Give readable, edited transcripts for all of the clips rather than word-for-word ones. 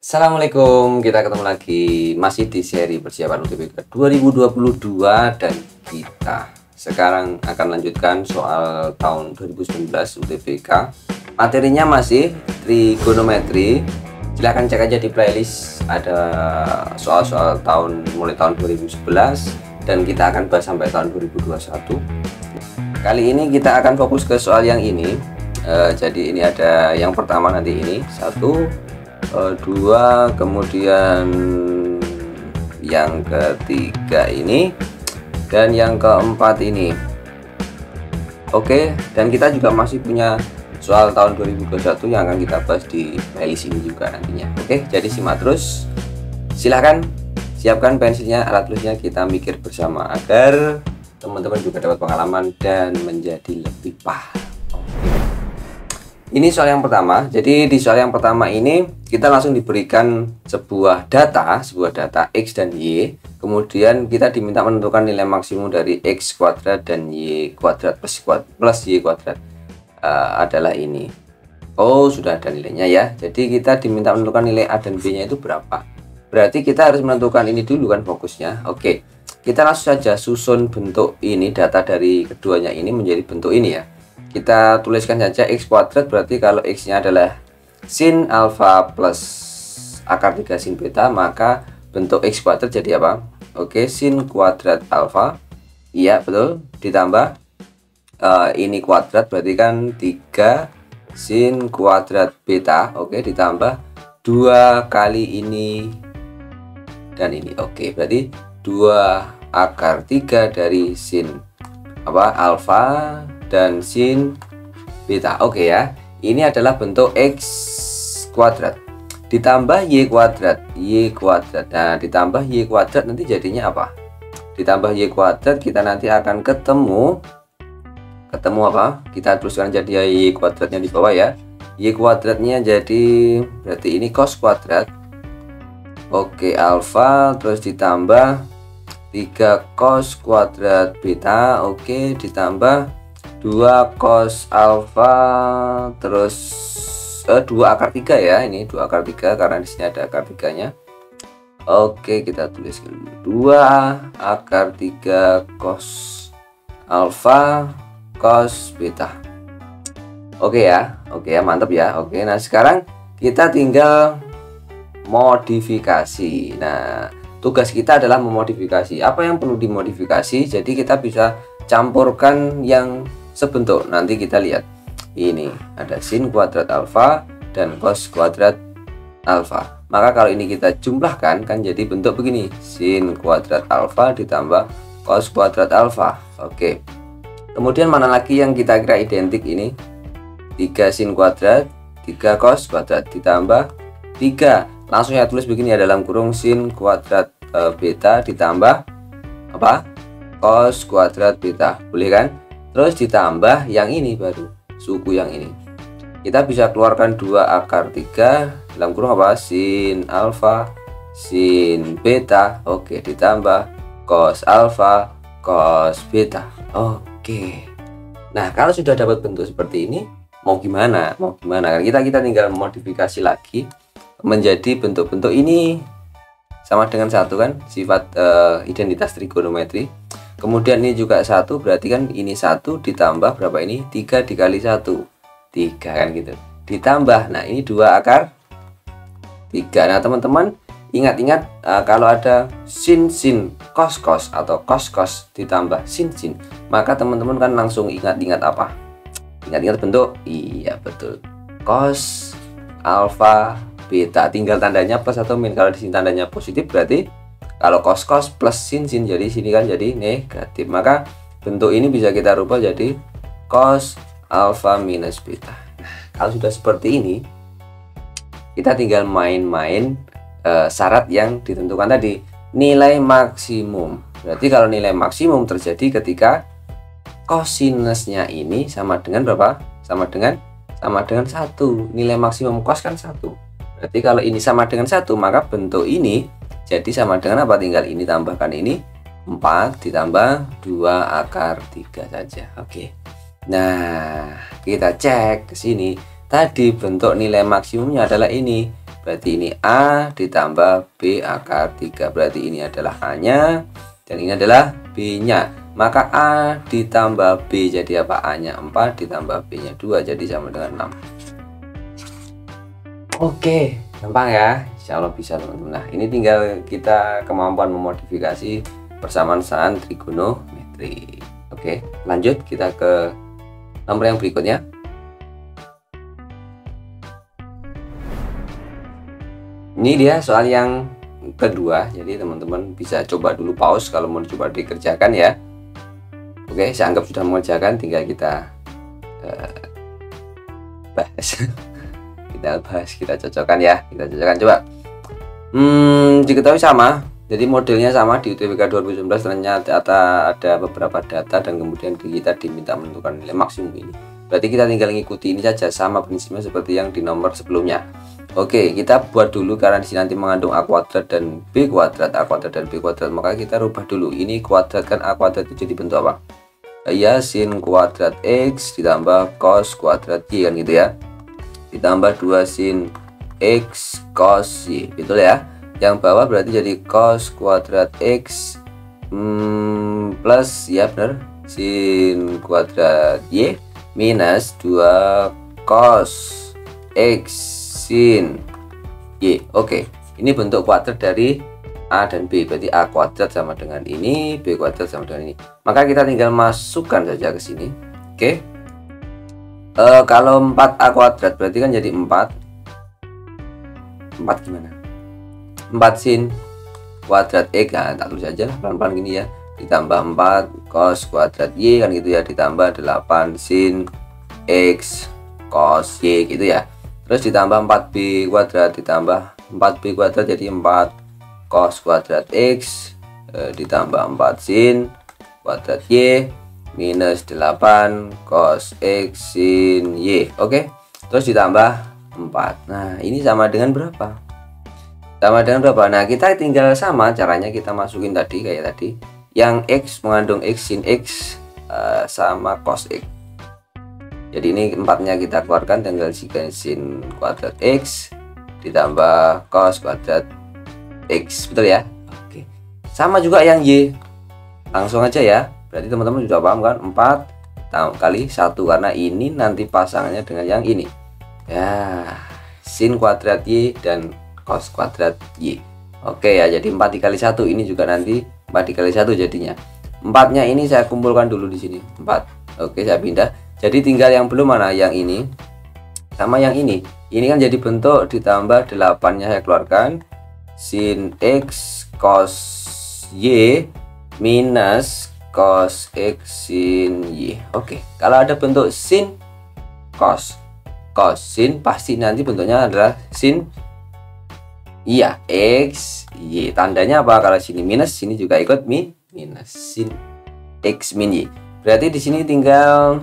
Assalamualaikum, kita ketemu lagi masih di seri persiapan UTBK 2022 dan kita sekarang akan lanjutkan soal tahun 2019 UTBK. Materinya masih trigonometri. Silahkan cek aja di playlist, ada soal-soal mulai tahun 2011 dan kita akan bahas sampai tahun 2021. Kali ini kita akan fokus ke soal yang ini. Jadi ini ada yang pertama nanti ini 1, 2, kemudian yang ketiga ini, dan yang keempat ini. Oke, dan kita juga masih punya soal tahun 2021 yang akan kita bahas di playlist ini juga nantinya. Oke, jadi simak terus. Silahkan siapkan pensilnya, alat tulisnya, kita mikir bersama agar teman-teman juga dapat pengalaman dan menjadi lebih paham. Ini soal yang pertama. Jadi di soal yang pertama ini kita langsung diberikan sebuah data X dan Y. Kemudian kita diminta menentukan nilai maksimum dari X kuadrat dan Y kuadrat plus Y kuadrat. Adalah ini. Oh, sudah ada nilainya ya. Jadi kita diminta menentukan nilai A dan B nya itu berapa. Berarti kita harus menentukan ini dulu kan fokusnya. Oke, kita langsung saja susun bentuk ini, data dari keduanya ini menjadi bentuk ini ya. Kita tuliskan saja X kuadrat, berarti kalau X nya adalah sin alfa plus akar 3 sin beta, maka bentuk X kuadrat jadi apa? Oke, sin kuadrat alfa, iya betul, ditambah ini kuadrat berarti kan 3 sin kuadrat beta, oke, ditambah 2 kali ini dan ini. Oke, berarti 2 akar 3 dari sin alfa dan sin beta. Oke ya, ini adalah bentuk X kuadrat ditambah Y kuadrat. Nah, ditambah Y kuadrat nanti jadinya apa? Ditambah Y kuadrat, kita nanti akan ketemu apa? Kita tuliskan jadi Y kuadratnya di bawah ya. Y kuadratnya jadi berarti ini cos kuadrat. Oke, alfa terus ditambah 3 cos kuadrat beta. Oke, ditambah 2 cos alfa terus 2 akar 3 ya, ini 2 akar 3 karena di sini ada akar 3 nya. Oke, kita tuliskan 2 akar 3 cos alfa cos beta. Oke ya, mantap ya. Oke, nah sekarang kita tinggal modifikasi. Nah, tugas kita adalah memodifikasi. Apa yang perlu dimodifikasi? Jadi kita bisa campurkan yang sebentuk. Nanti kita lihat ini ada sin kuadrat alfa dan cos kuadrat alfa. Maka kalau ini kita jumlahkan kan jadi bentuk begini, sin kuadrat alfa ditambah cos kuadrat alfa. Oke, kemudian mana lagi yang kita kira identik ini? 3 sin kuadrat 3 cos kuadrat ditambah 3, langsung saya tulis begini ya, dalam kurung sin kuadrat beta ditambah apa? Cos kuadrat beta. Boleh kan? Terus ditambah yang ini baru, suku yang ini. Kita bisa keluarkan 2 akar 3 dalam kurung apa? Sin alfa, sin beta. Oke, ditambah cos alfa, cos beta. Oke. Nah, kalau sudah dapat bentuk seperti ini, mau gimana? Kan kita tinggal modifikasi lagi menjadi bentuk-bentuk ini sama dengan 1 kan, sifat identitas trigonometri. Kemudian ini juga 1, berarti kan ini 1 ditambah berapa ini? 3 dikali 1, 3 kan gitu. Ditambah, nah ini 2 akar 3. Nah teman-teman ingat-ingat, kalau ada sin cos atau cos ditambah sin, maka teman-teman kan langsung ingat-ingat apa? Ingat-ingat bentuk? Iya betul, cos alfa beta. Tinggal tandanya plus atau min. Kalau di sini tandanya positif berarti kalau cos plus sin, jadi sini kan jadi negatif. Maka bentuk ini bisa kita rubah jadi cos alfa minus beta. Nah, kalau sudah seperti ini, kita tinggal main-main syarat yang ditentukan tadi, nilai maksimum. Berarti kalau nilai maksimum terjadi ketika kosinusnya ini sama dengan berapa? Sama dengan 1. Nilai maksimum cos kan 1. Berarti kalau ini sama dengan 1, maka bentuk ini jadi sama dengan apa? Tinggal ini tambahkan ini 4 ditambah 2 akar 3 saja. Oke. Nah, kita cek ke sini. Tadi bentuk nilai maksimumnya adalah ini. berarti ini A ditambah B akar 3, berarti ini adalah A-nya dan ini adalah B-nya. Maka A ditambah B jadi apa? A-nya 4 ditambah B-nya 2 jadi sama dengan 6. Oke, gampang ya, insya Allah bisa teman-teman. Nah, ini tinggal kita kemampuan memodifikasi persamaan trigonometri. Oke, lanjut kita ke nomor yang berikutnya. Ini dia soal yang kedua, jadi teman-teman bisa coba dulu pause kalau mau coba dikerjakan ya. Oke, saya anggap sudah mengerjakan, tinggal kita bahas. kita cocokkan ya, kita cocokkan coba. Diketahui sama, jadi modelnya sama di UTBK 2019, ternyata ada beberapa data dan kemudian kita diminta menentukan nilai maksimum ini. Berarti kita tinggal mengikuti ini saja, sama prinsipnya seperti yang di nomor sebelumnya. Oke, kita buat dulu karena di sini nanti mengandung A kuadrat dan B kuadrat, A kuadrat dan B kuadrat, maka kita rubah dulu. Ini kuadrat kan, A kuadrat itu jadi bentuk apa? Ya, sin kuadrat X ditambah cos kuadrat Y kan gitu ya. Ditambah 2 sin X cos Y, betul ya. Yang bawah berarti jadi cos kuadrat X plus, ya benar, sin kuadrat Y minus 2 cos X sin Y. Oke, ini bentuk kuadrat dari A dan B, berarti A kuadrat sama dengan ini, B kuadrat sama dengan ini. Maka kita tinggal masukkan saja ke sini. Oke, kalau 4A kuadrat berarti kan jadi 4 gimana? 4 sin kuadrat X, nah tak tulis aja lah pelan-pelan gini ya, ditambah 4 cos kuadrat Y kan gitu ya, ditambah 8 sin X cos Y gitu ya. Terus ditambah 4B kuadrat, ditambah 4B kuadrat jadi 4 cos kuadrat X ditambah 4 sin kuadrat Y minus 8 cos X sin Y. Oke, terus ditambah 4. Nah, ini sama dengan berapa? Sama dengan berapa? Nah, kita tinggal sama caranya, kita masukin tadi kayak tadi. Yang X mengandung X sin X sama cos X. Jadi ini 4-nya kita keluarkan, tinggal sin kuadrat X ditambah cos kuadrat X, betul ya? Oke. Sama juga yang Y. Langsung aja ya. Berarti teman-teman sudah paham kan? 4 kali 1 karena ini nanti pasangannya dengan yang ini. Ya, sin kuadrat Y dan cos kuadrat Y. Oke ya, jadi 4 dikali 1 ini juga nanti 4 dikali 1 jadinya. 4-nya ini saya kumpulkan dulu di sini. 4. Oke, saya pindah. Jadi tinggal yang belum mana? Yang ini sama yang ini. Ini kan jadi bentuk ditambah 8-nya saya keluarkan. Sin X cos Y minus cos X sin Y. Oke, kalau ada bentuk sin cos sin pasti nanti bentuknya adalah sin, iya, X Y. Tandanya apa? Kalau sini minus, sini juga ikut minus, sin X min Y. Berarti di sini tinggal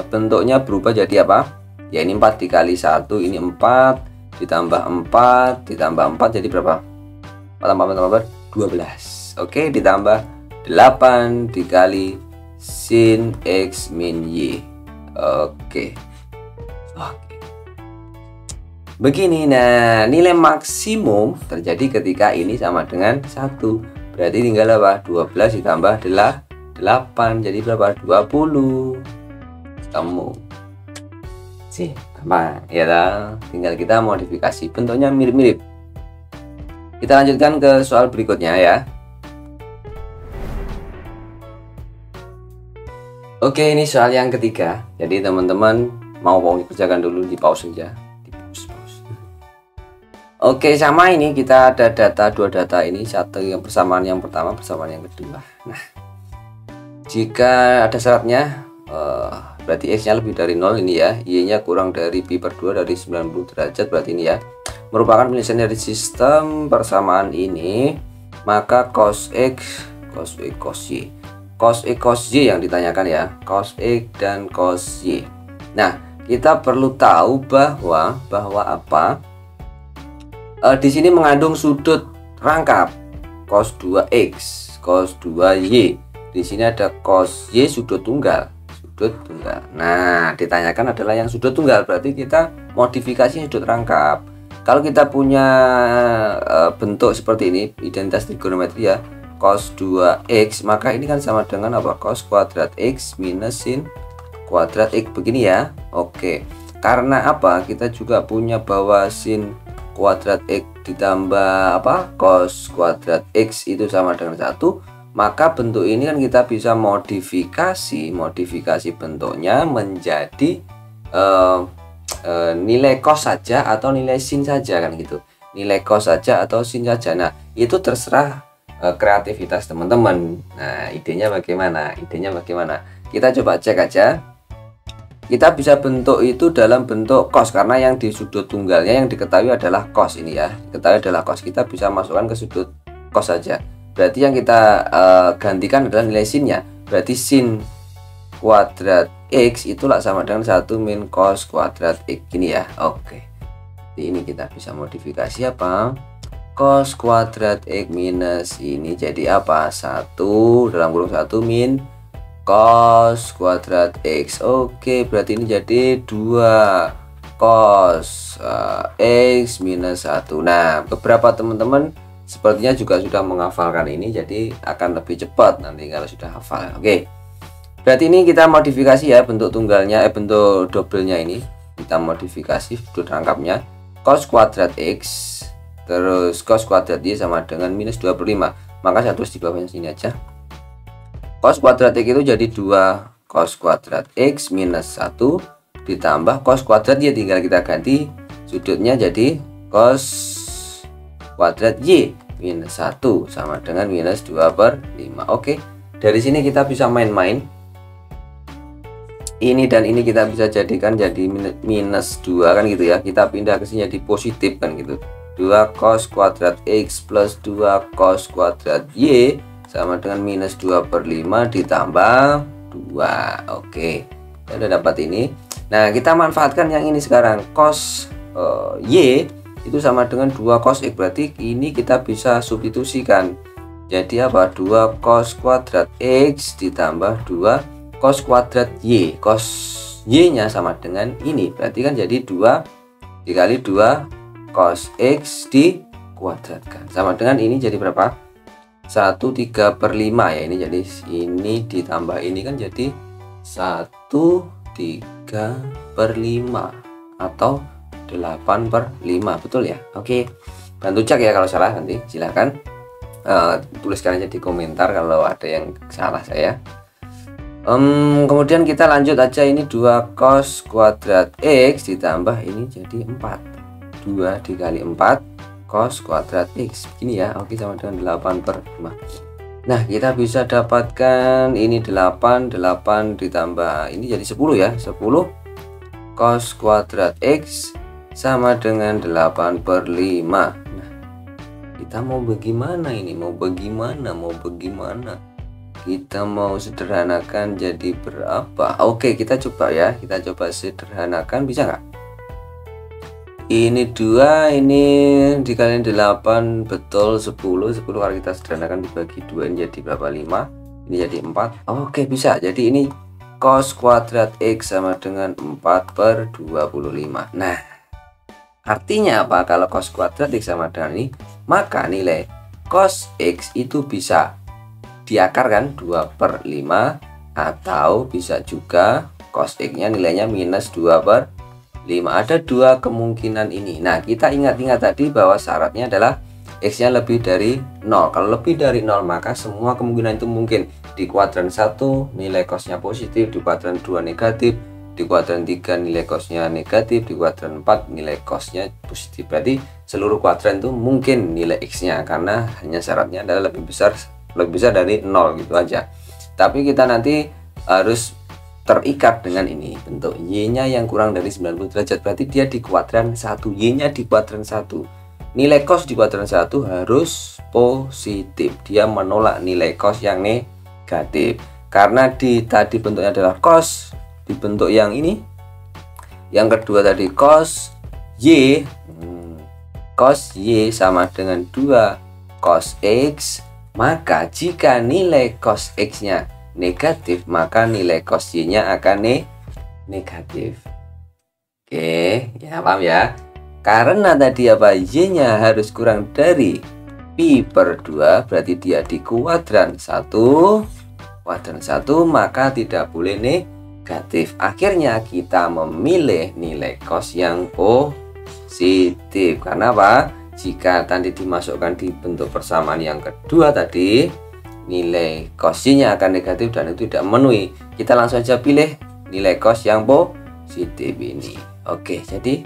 bentuknya berubah jadi apa? Ya, ini 4 dikali 1, ini 4 ditambah 4 ditambah 4 jadi berapa? 4 tambah 12. Oke, ditambah 8 dikali sin X min Y. Oke. Begini, nah nilai maksimum terjadi ketika ini sama dengan 1. Berarti tinggal apa? 12 ditambah 8 jadi berapa? 20. Kamu sih apa ya, tinggal kita modifikasi bentuknya mirip-mirip. Kita lanjutkan ke soal berikutnya ya. Oke, ini soal yang ketiga. Jadi teman-teman mau kerjakan dulu, di pause saja. Oke, sama ini kita ada dua data ini, satu yang persamaan yang pertama, persamaan yang kedua. Nah, jika ada syaratnya berarti X nya lebih dari 0 ini ya, Y nya kurang dari pi per 2 dari 90 derajat, berarti ini ya merupakan penyelesaian dari sistem persamaan ini, maka cos X cos Y cos X cos Y yang ditanyakan ya, cos X dan cos Y. Nah, kita perlu tahu bahwa apa, di sini mengandung sudut rangkap cos 2X cos 2Y. Di sini ada cos Y sudut tunggal. Nah, ditanyakan adalah yang sudut tunggal, berarti kita modifikasi sudut rangkap. Kalau kita punya bentuk seperti ini, identitas trigonometri ya, cos 2x, maka ini kan sama dengan apa? Cos kuadrat x minus sin kuadrat x, begini ya. Oke, karena apa? Kita juga punya bahwa sin kuadrat x ditambah apa? Cos kuadrat x itu sama dengan 1, maka bentuk ini kan kita bisa modifikasi bentuknya menjadi nilai cos saja atau nilai sin saja, kan gitu. Nilai cos saja atau sin saja. Nah, itu terserah kreativitas teman-teman. Nah, idenya bagaimana? Kita coba cek aja. Kita bisa bentuk itu dalam bentuk cos, karena yang di sudut tunggalnya yang diketahui adalah cos ini ya. Diketahui adalah cos. Kita bisa masukkan ke sudut cos saja. Berarti yang kita gantikan adalah nilai sinnya. Berarti sin kuadrat x itulah sama dengan 1 min cos kuadrat x, gini ya. Oke, ini kita bisa modifikasi apa? Cos kuadrat x minus ini jadi apa? 1 dalam kurung 1 min cos kuadrat x. Oke, berarti ini jadi 2 cos x minus 1. Nah, beberapa teman-teman sepertinya juga sudah menghafalkan ini, jadi akan lebih cepat nanti kalau sudah hafal. Oke, berarti ini kita modifikasi ya bentuk tunggalnya, bentuk doublenya ini kita modifikasi sudut rangkapnya. Cos kuadrat x terus cos kuadrat y sama dengan minus 2/5, maka satu di bawahnya sini aja. Cos kuadrat x itu jadi 2 cos kuadrat x minus 1 ditambah cos kuadrat y, tinggal kita ganti sudutnya jadi cos kuadrat y minus 1 sama dengan minus 2/5. Oke, dari sini kita bisa main-main. Ini dan ini kita bisa jadikan jadi minus 2 kan gitu ya. Kita pindah ke sini jadi positif kan gitu. 2 cos kuadrat x plus 2 cos kuadrat y sama dengan minus 2/5 ditambah 2. Oke, kita udah dapat ini. Nah, kita manfaatkan yang ini sekarang. Cos y itu sama dengan 2 cos x, berarti ini kita bisa substitusikan. Jadi apa? 2 cos kuadrat x ditambah 2 cos kuadrat y. Cos y nya sama dengan ini, berarti kan jadi 2 dikali 2 cos x dikuadratkan sama dengan ini jadi berapa? 1/3/5 ya. Ini jadi ini ditambah ini kan jadi 1/3/5 atau 8/5, betul ya? Oke, bantu cek ya kalau salah, nanti silahkan tuliskan aja di komentar kalau ada yang salah saya. Kemudian kita lanjut aja, ini 2 cos kuadrat x ditambah ini jadi 4. 2 dikali 4 cos kuadrat x, begini ya. Oke, sama dengan 8/5. Nah, kita bisa dapatkan ini 8 ditambah ini jadi 10 ya. 10 cos kuadrat x sama dengan 8/5. Nah, kita mau bagaimana ini? Mau bagaimana? Kita mau sederhanakan jadi berapa? Oke, kita coba ya. Kita coba sederhanakan, bisa nggak? Ini 2, ini dikaliin 8, betul 10. 10 kalau kita sederhanakan dibagi 2 ini jadi berapa? 5. Ini jadi 4. Oke, bisa. Jadi ini cos kuadrat x sama dengan 4/25. Nah, artinya apa? Kalau cos kuadrat x sama dengan ini, maka nilai cos x itu bisa diakar kan 2/5, atau bisa juga cos x nya nilainya minus 2/5. Ada 2 kemungkinan ini. Nah, kita ingat-ingat tadi bahwa syaratnya adalah x nya lebih dari 0. Kalau lebih dari 0 maka semua kemungkinan itu mungkin. Di kuadran 1 nilai cosnya positif, di kuadran 2 negatif, di kuadran 3 nilai cosnya negatif, di kuadran 4 nilai cosnya positif. Berarti seluruh kuadran itu mungkin nilai x nya, karena hanya syaratnya adalah lebih besar dari 0 gitu aja. Tapi kita nanti harus terikat dengan ini, bentuk y nya yang kurang dari 90 derajat, berarti dia di kuadran 1, y nya di kuadran 1. Nilai cos di kuadran 1 harus positif, dia menolak nilai cos yang negatif. Karena tadi bentuknya adalah cos, di bentuk yang ini yang kedua tadi cos y, cos y sama dengan 2 cos x. Maka jika nilai cos x nya negatif, maka nilai cos y nya akan negatif. Oke, ya paham ya. Karena tadi apa, Y-nya harus kurang dari pi per 2, berarti dia di kuadran 1, maka tidak boleh negatif. Akhirnya kita memilih nilai cos yang positif. Karena apa? Jika tadi dimasukkan di bentuk persamaan yang kedua tadi, nilai cos Y-nya akan negatif dan itu tidak memenuhi. Kita langsung saja pilih nilai cos yang positif ini. Oke, jadi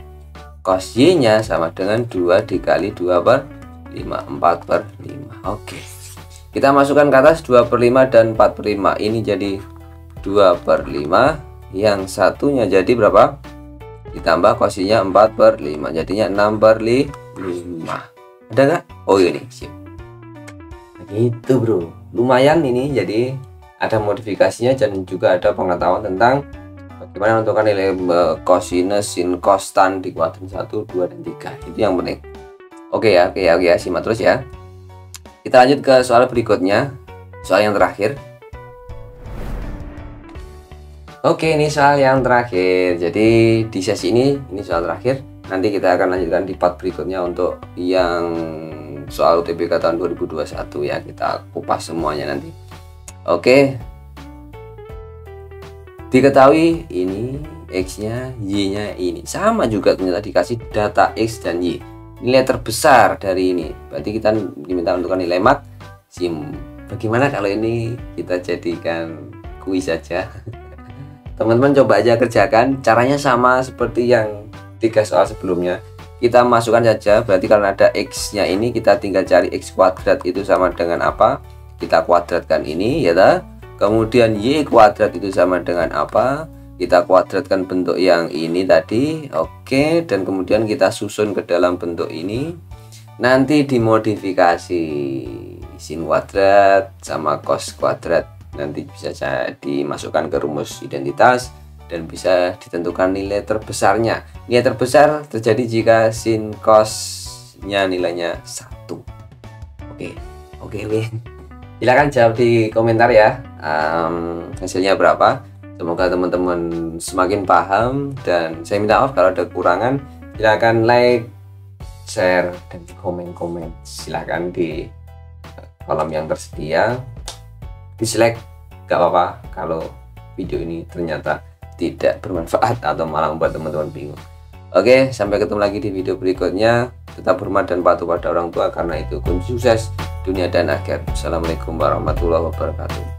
cos Y-nya sama dengan 2 dikali 2 per 5, 4 per 5. Oke, kita masukkan ke atas 2 per 5 dan 4 per 5. Ini jadi 2 per 5. Yang satunya jadi berapa? Ditambah cos Y-nya 4 per 5, jadinya 6 per 5. Ada nggak? Oh ini sip. Gitu bro, lumayan ini. Jadi ada modifikasinya dan juga ada pengetahuan tentang bagaimana menentukan nilai cosinus, sin, cos, tan di kuadran 1, 2, dan 3. Itu yang penting. Oke ya, simak terus ya. Kita lanjut ke soal berikutnya, soal yang terakhir. Oke, ini soal yang terakhir. Jadi di sesi ini soal terakhir. Nanti kita akan lanjutkan di part berikutnya untuk yang soal UTBK tahun 2021 ya. Kita kupas semuanya nanti. Oke. Diketahui ini X-nya, Y-nya ini sama juga, ternyata dikasih data X dan Y, nilai terbesar dari ini, berarti kita diminta untuk nilai maksimum. Bagaimana kalau ini kita jadikan kuis saja? Teman-teman coba aja kerjakan, caranya sama seperti yang 3 soal sebelumnya. Kita masukkan saja, berarti kalau ada X-nya ini kita tinggal cari X kuadrat itu sama dengan apa, kita kuadratkan ini ya ta? Kemudian Y kuadrat itu sama dengan apa, kita kuadratkan bentuk yang ini tadi. Oke, dan kemudian kita susun ke dalam bentuk ini. Nanti dimodifikasi sin kuadrat sama cos kuadrat, nanti bisa dimasukkan ke rumus identitas dan bisa ditentukan nilai terbesarnya. Nilai terbesar terjadi jika sin cosnya nilainya 1. Oke. Silahkan jawab di komentar ya, hasilnya berapa. Semoga teman-teman semakin paham, dan saya minta maaf kalau ada kekurangan. Silahkan like, share, dan komen silahkan di kolom yang tersedia. Dislike gak apa-apa kalau video ini ternyata tidak bermanfaat atau malah membuat teman-teman bingung. Oke, sampai ketemu lagi di video berikutnya. Tetap hormat dan patuh pada orang tua, karena itu kunci sukses dunia dan akhirat. Assalamualaikum warahmatullahi wabarakatuh.